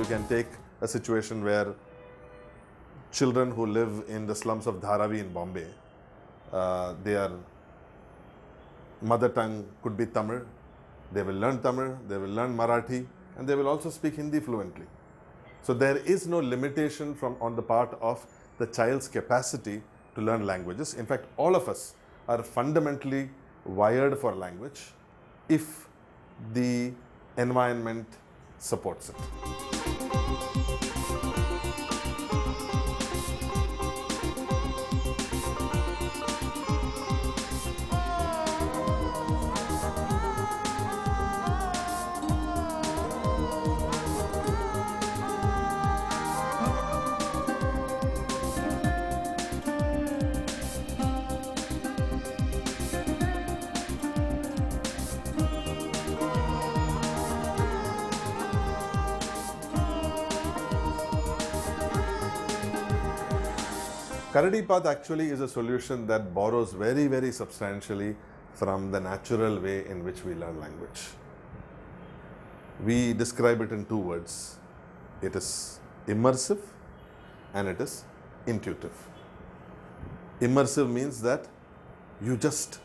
you can take a situation where children who live in the slums of Dharavi in Bombay, their mother tongue could be Tamil. They will learn Tamil, they will learn Marathi, and they will also speak Hindi fluently. So there is no limitation on the part of the child's capacity to learn languages. In fact, all of us are fundamentally wired for language if the environment supports it. Karadi path actually is a solution that borrows very, very substantially from the natural way in which we learn language. We describe it in two words. It is immersive and it is intuitive. Immersive means that you just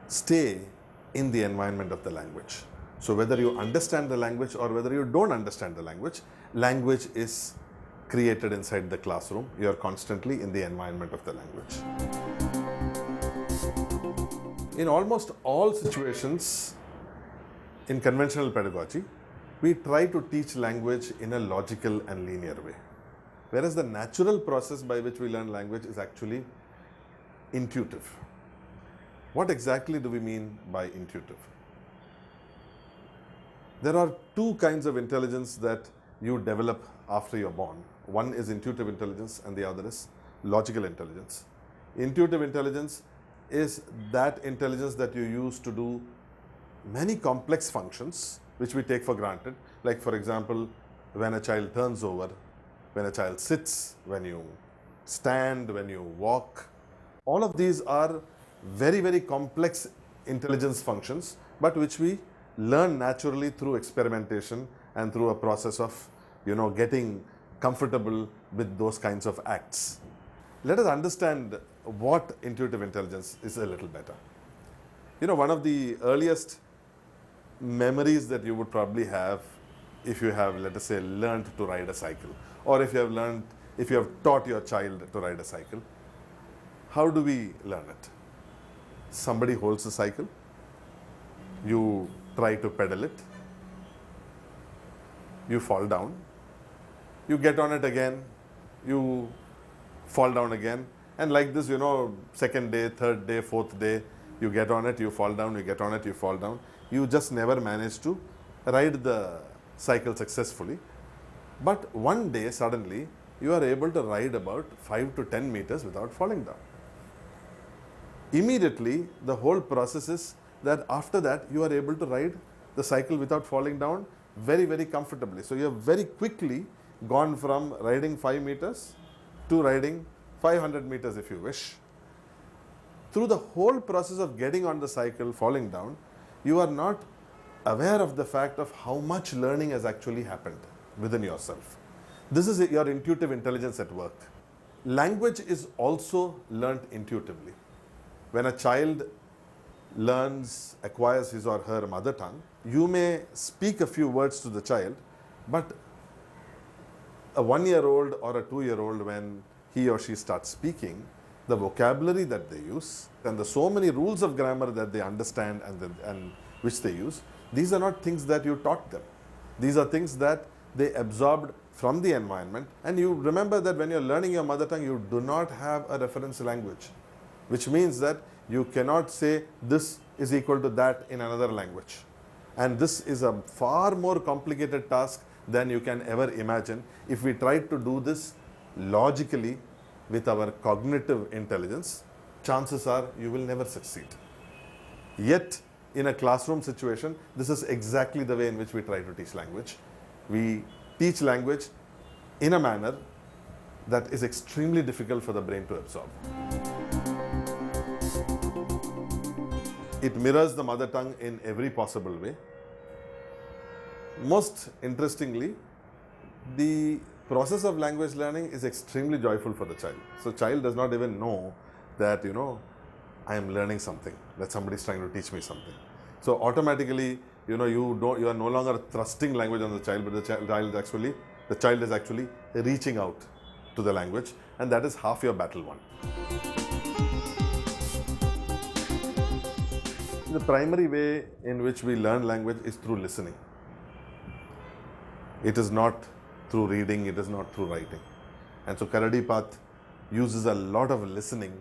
stay in the environment of the language. So whether you understand the language or whether you don't understand the language, language is created inside the classroom. You are constantly in the environment of the language. In almost all situations in conventional pedagogy, we try to teach language in a logical and linear way. Whereas the natural process by which we learn language is actually intuitive. What exactly do we mean by intuitive? There are two kinds of intelligence that you develop after you're born. One is intuitive intelligence and the other is logical intelligence. Intuitive intelligence is that intelligence that you use to do many complex functions which we take for granted. Like for example, when a child turns over, when a child sits, when you stand, when you walk. All of these are very, very complex intelligence functions, but which we learn naturally through experimentation and through a process of getting comfortable with those kinds of acts. Let us understand what intuitive intelligence is a little better. One of the earliest memories that you would probably have if you have, let us say, learned to ride a cycle, or if you have taught your child to ride a cycle, how do we learn it? Somebody holds the cycle, you try to pedal it, you fall down, you get on it again, you fall down again, and like this, second day, third day, fourth day, you get on it, you fall down, you get on it, you fall down. You just never manage to ride the cycle successfully. But one day, suddenly, you are able to ride about 5 to 10 meters without falling down. Immediately, the whole process is that after that, you are able to ride the cycle without falling down very, very comfortably. So you have very quickly gone from riding 5 meters to riding 500 meters if you wish. Through the whole process of getting on the cycle, falling down, you are not aware of the fact of how much learning has actually happened within yourself. This is your intuitive intelligence at work. Language is also learnt intuitively. When a child acquires his or her mother tongue, you may speak a few words to the child, but a 1-year-old or a 2-year-old, when he or she starts speaking, the vocabulary that they use and the so many rules of grammar that they understand and which they use, these are not things that you taught them. These are things that they absorbed from the environment. And you remember that when you're learning your mother tongue, you do not have a reference language, which means that you cannot say this is equal to that in another language. And this is a far more complicated task than you can ever imagine. If we try to do this logically with our cognitive intelligence, chances are you will never succeed. Yet, in a classroom situation, this is exactly the way in which we try to teach language. We teach language in a manner that is extremely difficult for the brain to absorb. It mirrors the mother tongue in every possible way. Most interestingly, the process of language learning is extremely joyful for the child. So child does not even know that, I am learning something, that somebody is trying to teach me something. So automatically, you are no longer thrusting language on the child, but the child is actually reaching out to the language, and that is half your battle won. The primary way in which we learn language is through listening. It is not through reading, it is not through writing. And so Karadi path uses a lot of listening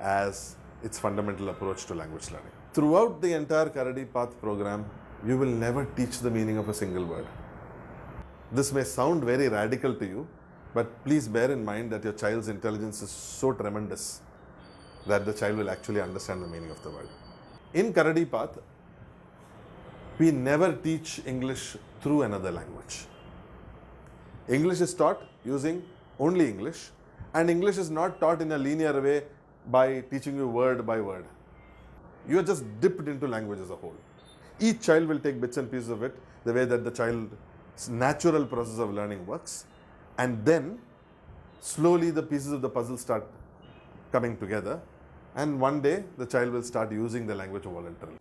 as its fundamental approach to language learning. Throughout the entire Karadi path program, you will never teach the meaning of a single word. This may sound very radical to you, but please bear in mind that your child's intelligence is so tremendous that the child will actually understand the meaning of the word. In Karadi path, we never teach English through another language. English is taught using only English, and English is not taught in a linear way by teaching you word by word. You are just dipped into language as a whole. Each child will take bits and pieces of it, the way that the child's natural process of learning works, and then slowly the pieces of the puzzle start coming together, and one day the child will start using the language voluntarily.